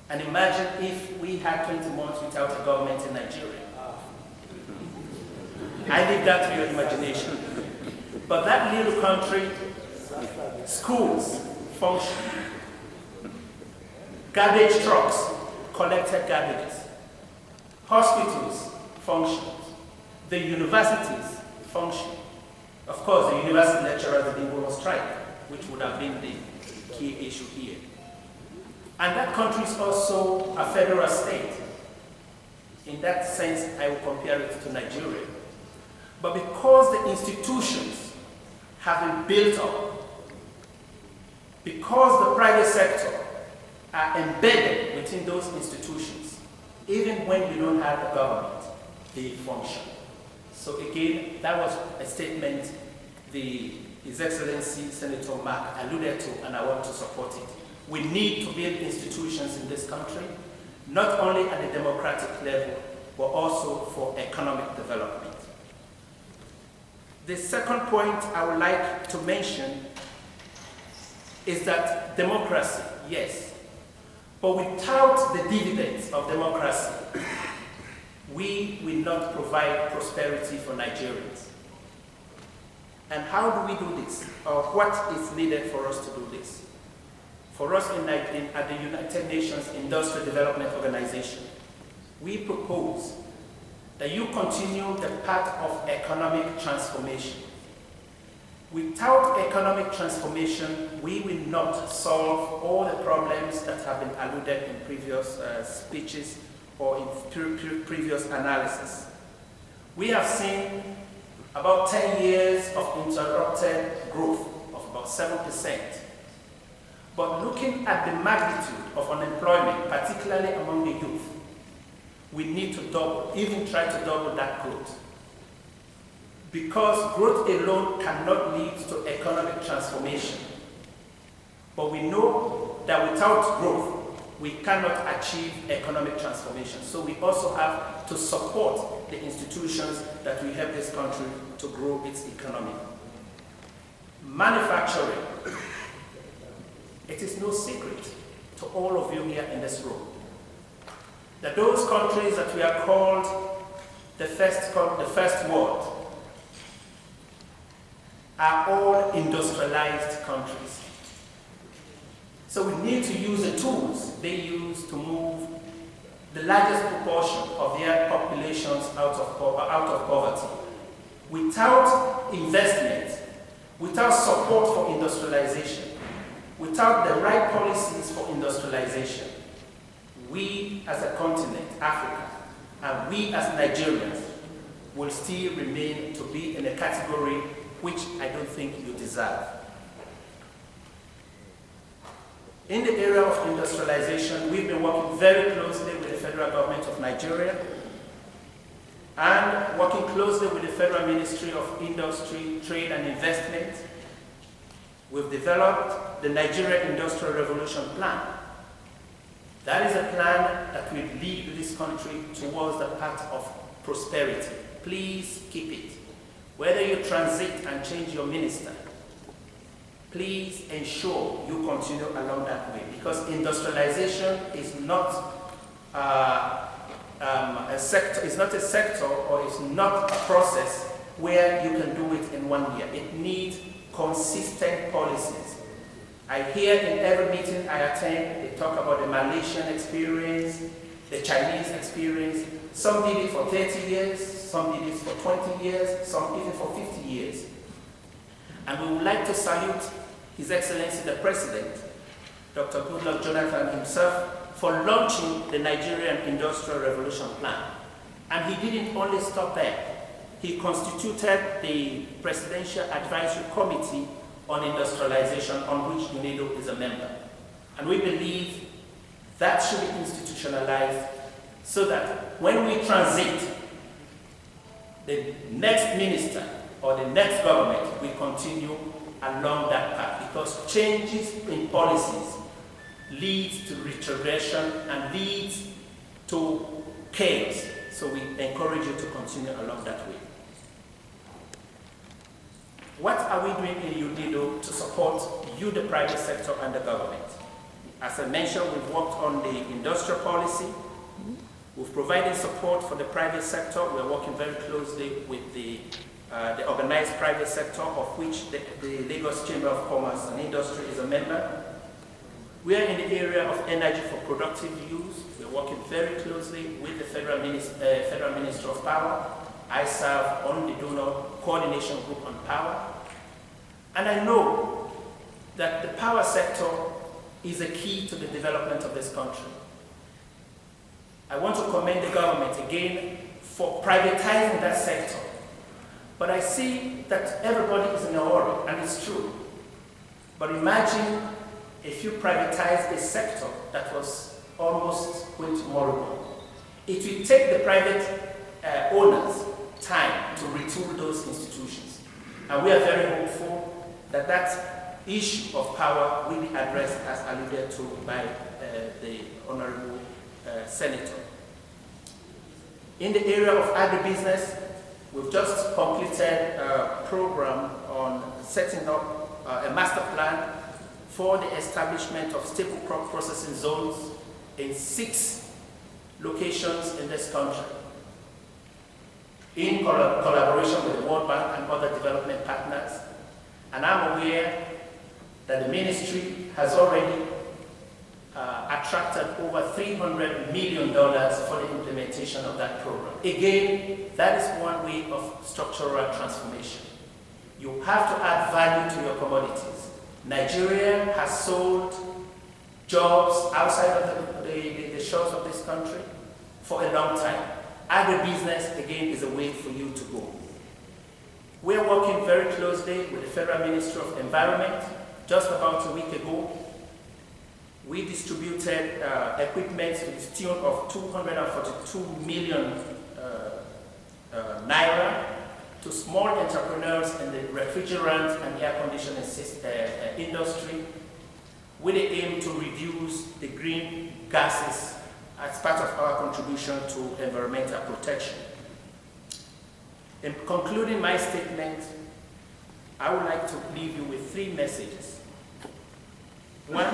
And imagine if we had 20 months without a government in Nigeria. I leave that to your imagination. But that little country, schools function. Garbage trucks collected garbages. Hospitals functioned. The universities functioned. Of course, the university lecturers didn't go on strike, which would have been the key issue here. And that country is also a federal state. In that sense, I will compare it to Nigeria. But because the institutions have been built up, because the private sector are embedded within those institutions, even when you don't have the government, they function. So again, that was a statement His Excellency Senator Mark alluded to, and I want to support it. We need to build institutions in this country, not only at the democratic level, but also for economic development. The second point I would like to mention is that democracy, yes, but without the dividends of democracy, we will not provide prosperity for Nigerians. And how do we do this? Or what is needed for us to do this? For us at the United Nations Industrial Development Organization, we propose that you continue the path of economic transformation. Without economic transformation, we will not solve all the problems that have been alluded in previous speeches or in previous analysis. We have seen about 10 years of interrupted growth of about 7%. But looking at the magnitude of unemployment, particularly among the youth, we need to double, even try to double that growth. Because growth alone cannot lead to economic transformation. But we know that without growth, we cannot achieve economic transformation. So we also have to support the institutions that will help this country to grow its economy. Manufacturing. It is no secret to all of you here in this room that those countries that we are called the first world are all industrialized countries. So we need to use the tools they use to move the largest proportion of their populations out of poverty. Without investment, without support for industrialization, without the right policies for industrialization, we as a continent, Africa, and we as Nigerians will still remain to be in a category which I don't think you deserve. In the area of industrialization, we've been working very closely with the federal government of Nigeria and working closely with the Federal Ministry of Industry, Trade and Investment. We've developed the Nigeria Industrial Revolution Plan. That is a plan that will lead this country towards the path of prosperity. Please keep it. Whether you transit and change your minister, please ensure you continue along that way, because industrialization is not a sector, is not a sector, or is not a process where you can do it in 1 year. It needs consistent policies. I hear in every meeting I attend, they talk about the Malaysian experience, the Chinese experience. Some did it for 30 years, some did it for 20 years, some even for 50 years. And we would like to salute His Excellency the President, Dr. Goodluck Jonathan himself, for launching the Nigerian Industrial Revolution Plan. And he didn't only stop there. He constituted the Presidential Advisory Committee on Industrialization, on which UNIDO is a member. And we believe that should be institutionalized so that when we transit, the next minister or the next government will continue along that path, because changes in policies leads to retrogression and leads to chaos. So we encourage you to continue along that way. What are we doing in UNIDO to support you, the private sector, and the government? As I mentioned, we've worked on the industrial policy. We've provided support for the private sector. We're working very closely with the organized private sector, of which the Lagos Chamber of Commerce and Industry is a member. We are in the area of energy for productive use. We're working very closely with the Federal Ministry of Power. I serve on the Donor Coordination Group on Power. And I know that the power sector is a key to the development of this country. I want to commend the government again for privatizing that sector. But I see that everybody is in a hurry, and it's true. But imagine if you privatize a sector that was almost going to moribund, it will take the private owners time to retool those institutions. And we are very hopeful that that issue of power will be addressed, as alluded to by the Honorable Senator. In the area of agribusiness, we've just completed a program on setting up a master plan for the establishment of staple crop processing zones in 6 locations in this country, in collaboration with the World Bank and other development partners. And I'm aware that the ministry has already attracted over $300 million for the implementation of that program. Again, that is one way of structural transformation. You have to add value to your commodities. Nigeria has sold jobs outside of the shores of this country for a long time. Agribusiness, again, is a way for you to go. We're working very closely with the Federal Ministry of Environment. Just about a week ago, we distributed equipment to the tune of 242 million naira to small entrepreneurs in the refrigerant and air conditioning industry, with the aim to reduce the green gases as part of our contribution to environmental protection. In concluding my statement, I would like to leave you with 3 messages. 1,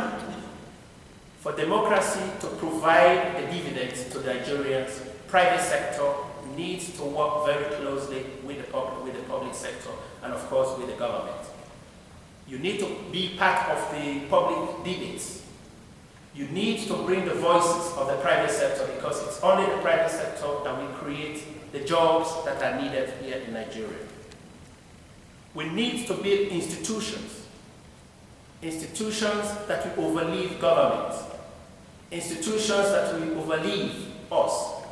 for democracy to provide the dividends to Nigerians, private sector needs to work very closely with the public sector and, of course, with the government. You need to be part of the public debates. You need to bring the voices of the private sector, because it's only the private sector that will create the jobs that are needed here in Nigeria. We need to build institutions that will overleave government, institutions that will overleave us,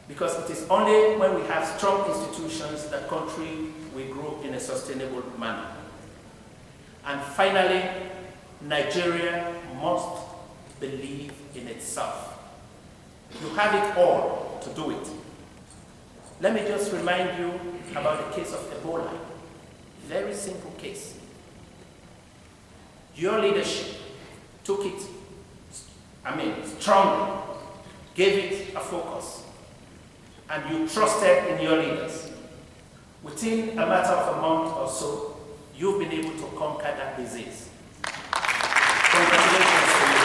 because it is only when we have strong institutions that country will grow in a sustainable manner. And finally, Nigeria must believe in itself. You have it all to do it. Let me just remind you about the case of Ebola. Very simple case. Your leadership took it, strongly, gave it a focus, and you trusted in your leaders. Within a matter of a month or so, you've been able to conquer that disease. Congratulations to you.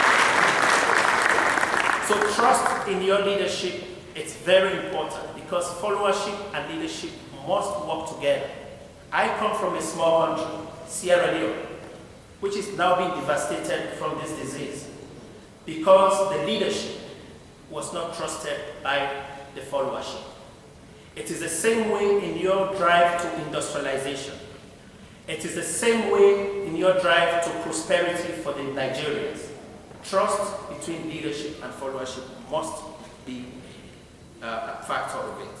So trust in your leadership, it's very important, because followership and leadership must work together. I come from a small country, Sierra Leone, which is now being devastated from this disease, because the leadership was not trusted by the followership. It is the same way in your drive to industrialization. It is the same way in your drive to prosperity for the Nigerians. Trust between leadership and followership must be a factor of it.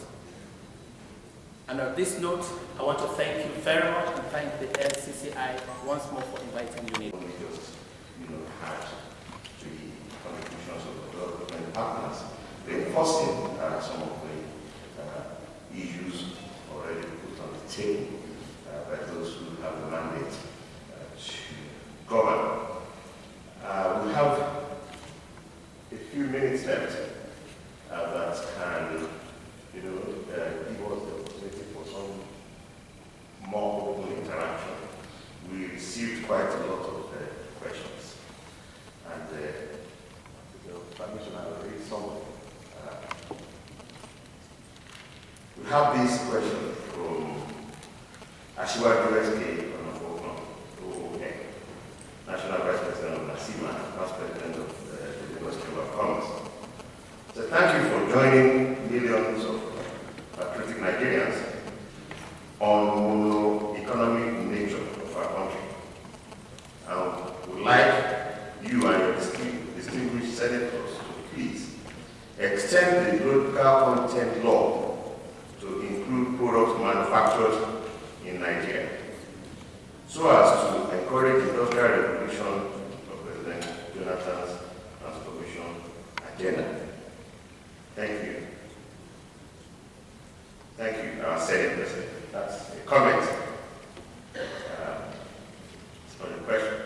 And on this note, I want to thank you very much and thank the NCCI once more for inviting me. We just, had the contributions of the development partners, reinforcing some of the issues already put on the table by those who have the mandate to govern. We have a few minutes left that can, give us the opportunity for some more open interaction. We received quite a lot of questions, and permission, I will read some of them. We have this question from Ashiwa USK National Vice President of NACIMA, Vice President of the University of Commerce. So thank you for joining millions of patriotic Nigerians on the economic nature of our country. And would like you and your distinguished senators to please extend the local content law to include products manufactured in Nigeria, so as to encourage industrial revolution of President Jonathan's transformation agenda. Thank you. Thank you, Senate President. That's a comment. It's not a question.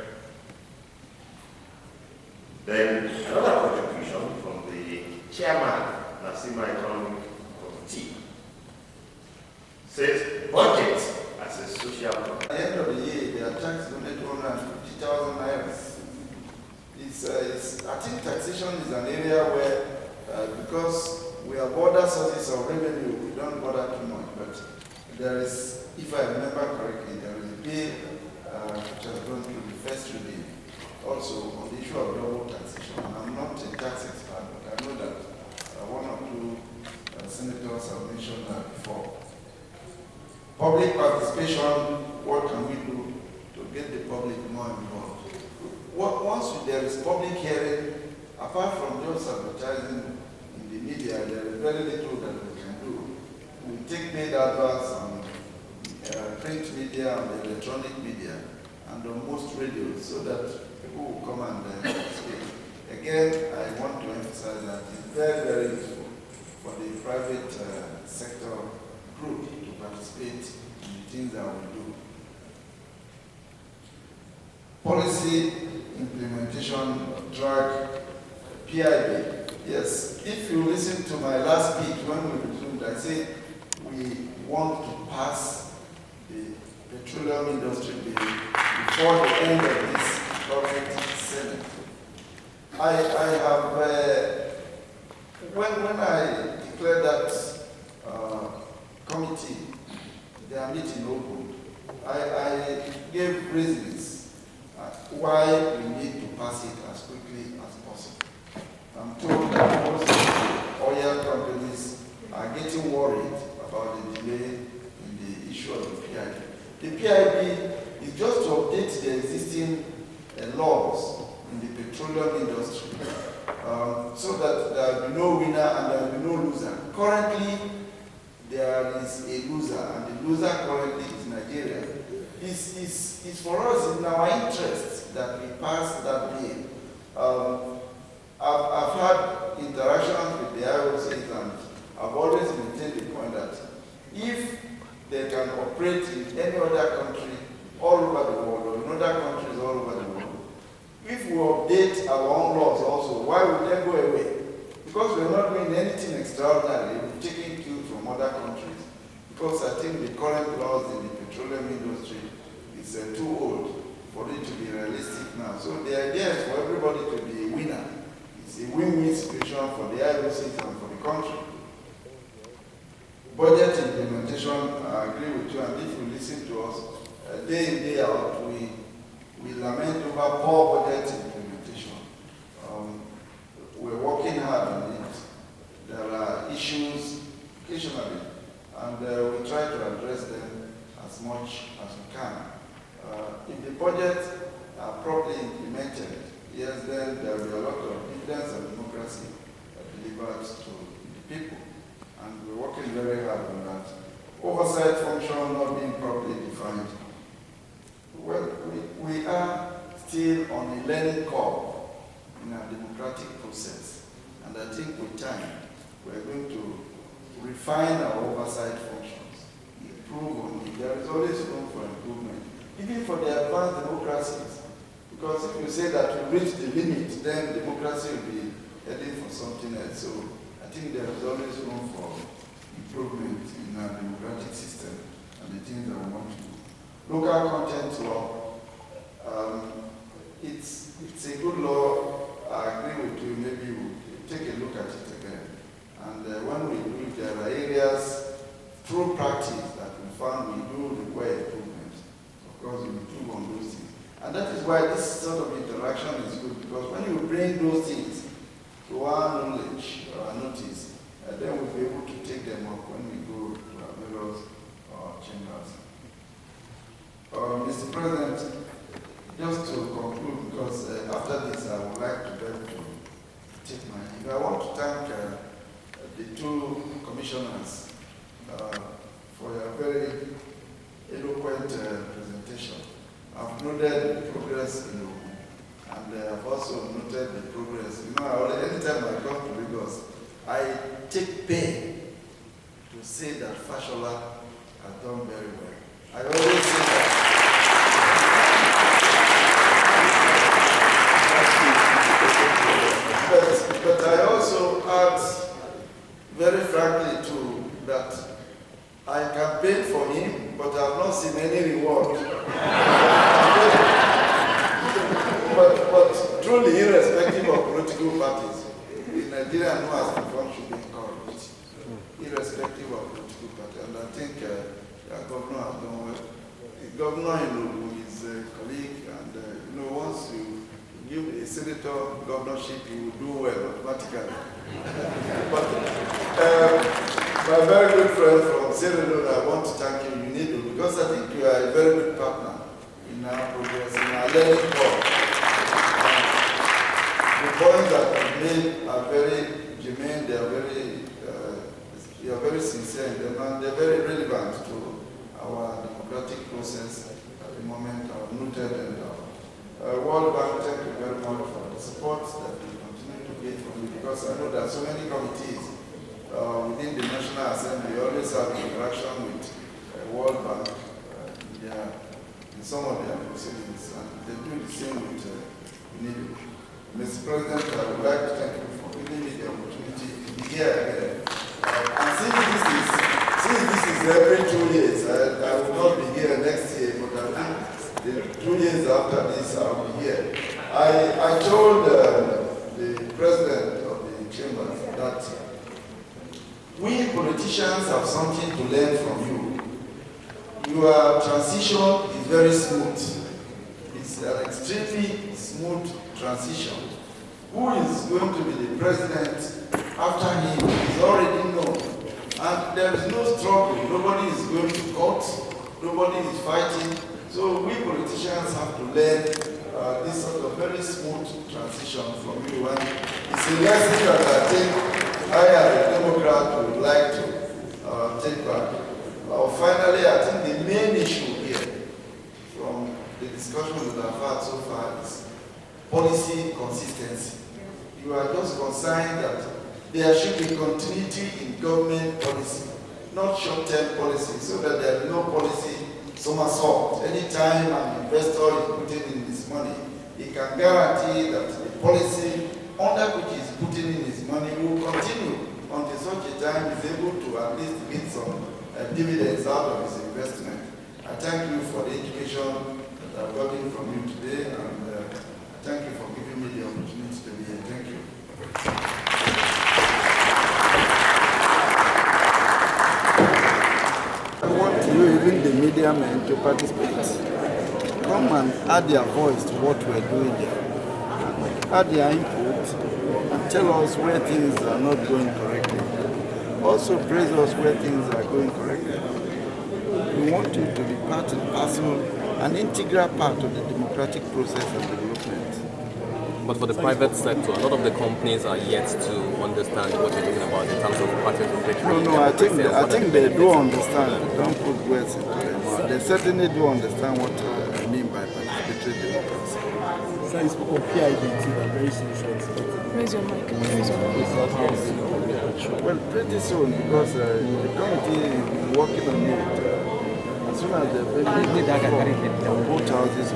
Then another contribution from the chairman, Nasima Economic Committee, says budget as a social problem. At the end of the year, they are taxed on 850,000 naira. I think taxation is an area where, because we are border sources of revenue, we don't bother too much. But there is, if I remember correctly, there is a bill which has gone through the first reading, also on the issue of double taxation. I'm not a tax expert, but I know that one or two senators have mentioned that before. Public participation, what can we do to get the public more involved? Once there is public hearing, apart from just advertising in the media, there is very little that we can do. We take paid adverts on print media and electronic media and on most radios so that people will come and speak. Again, I want to emphasize that it's very, very useful for the private sector group to participate in the things that we do. Policy implementation drag PIB. Yes, if you listen to my last speech when we resumed, I said we want to pass the petroleum industry bill before the end of this current Senate. I have, when I declared that committee, their meeting opened, I gave reasons why we need to pass it as quickly as possible. I'm told that most oil companies are getting worried about the delay in the issue of the PIB. The PIB is just to update the existing laws in the petroleum industry so that there will be no winner and there will be no loser. Currently, there is a loser, and the loser currently is Nigeria. It's for us in our interest that we pass that bill. I've had interactions with the IOCs, and I've always maintained the point that if they can operate in any other country all over the world, or in other countries all over the world, if we update our own laws also, why would they go away? Because we're not doing anything extraordinary, we're taking cues from other countries. Because I think the current laws in the petroleum industry is too old for it to be realistic now. So the idea is for everybody to be a winner. It's a win-win situation for the IOCs and for the country. Budget implementation, I agree with you, and if you listen to us day in, day out, we lament over poor budget implementation. We're working hard on it. There are issues occasionally, and we try to address them as much as we can. If the budgets are properly implemented, yes, then there will be a lot of dividends and democracy delivered to the people. And we're working very hard on that. Oversight function not being properly defined. Well, we are still on a learning curve in our democratic process. And I think with time, we're going to refine our oversight functions, improve on it. There is always room for improvement, even for the advanced democracies. Because if you say that we reach the limit, then democracy will be heading for something else. So I think there is always room for improvement in our democratic system and the things that we want to do. Local content law, it's a good law. I agree with you. Maybe we'll take a look at it again. And when we do it, there are areas through practice that we found we do require improvement. Of course, we improve on those things. And that is why this sort of interaction is good, because when you bring those things to our knowledge or our notice, then we'll be able to take them up when we go to our various chambers. Mr. President, just to conclude, because after this I would like to be able to take my leave. I want to thank the two commissioners for your very eloquent presentation. I've noted the progress in And I've also noted the progress. You know, anytime I come to Lagos, I take pain to say that Fashola has done very well. I always say that. But I also add very frankly too that I campaigned for him, but I have not seen any reward. but truly, irrespective of political parties, in Nigeria, no as reform should be encouraged, irrespective of political party. And I think the governor has done well. The governor, who is a colleague, and once you give a senator governorship, he will do well automatically. But my very good friend from Sierra Leone, I want to thank you, Unido, because I think you are a very good partner in our progress, in our learning curve. The points that you made are very germane, they are very sincere in them, and they're very relevant to our democratic process at the moment. I've noted, and World Bank, thank you very much for the support that we continue to get from you, because I know that so many committees within the National Assembly always have interaction with World Bank in some of their proceedings, and they do the same with UNIDO. Mr. President, I would like to thank you for giving me the opportunity to be here again. And since this is every 2 years, I will not be here next year, but I think the 2 years after this, I will be here. I told the president of the chamber that we politicians have something to learn from you. Your transition is very smooth. It's an extremely smooth transition. Who is going to be the president after him is already known. And there is no struggle. Nobody is going to court. Nobody is fighting. So we politicians have to learn this sort of very smooth transition from you. And it's a lesson that I think I, as a Democrat, would like to take back. Finally, I think the main issue here from the discussion that I've had so far is policy consistency. You are just concerned that there should be continuity in government policy, not short-term policy, so that there is no policy somersault. Anytime an investor is putting in his money, he can guarantee that the policy under which he is putting in his money will continue until such a time he is able to at least get some dividends out of his investment. I thank you for the education that I've gotten from you today, and thank you for giving me the opportunity to be here. Thank you. I want you, even the media men, to participate. Come and add their voice to what we're doing here. Add their input and tell us where things are not going correctly. Also praise us where things are going correctly. We want you to be part and parcel, an integral part of the democratic process and development. But for the private sector, a lot of the companies are yet to understand what you're talking about in terms of participatory. No, I think they do understand. Don't put words into their mouth. They certainly do understand what I mean by participatory democracy. So you spoke of PID that very soon. Raise your mic. Raise your mic. Well, pretty soon, because the committee is working on it. As soon as they're ready for both houses,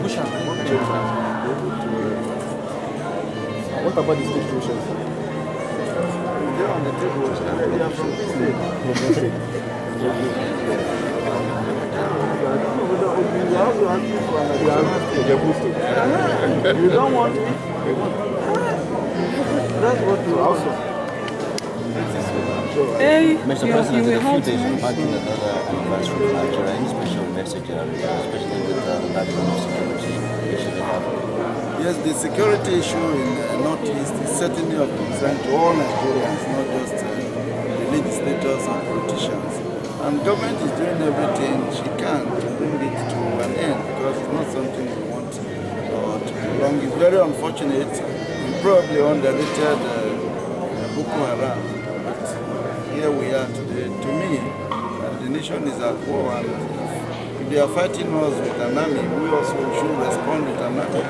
What about the state process? They're on the table. They are from this state. You don't want me? That's what you also. Hey, Mr. President, in a few days we're marking another anniversary of Nigeria. Any special message, especially with the background of security issue they have? Yes, the security issue in the Northeast is certainly of concern to all Nigerians, not just the legislators and politicians. And government is doing everything she can to bring it to an end, because it's not something we want to prolong. It's very unfortunate. We probably underrated Boko Haram, but here we are today. To me, the nation is at war, and if they are fighting us with an army, we also should respond with an army.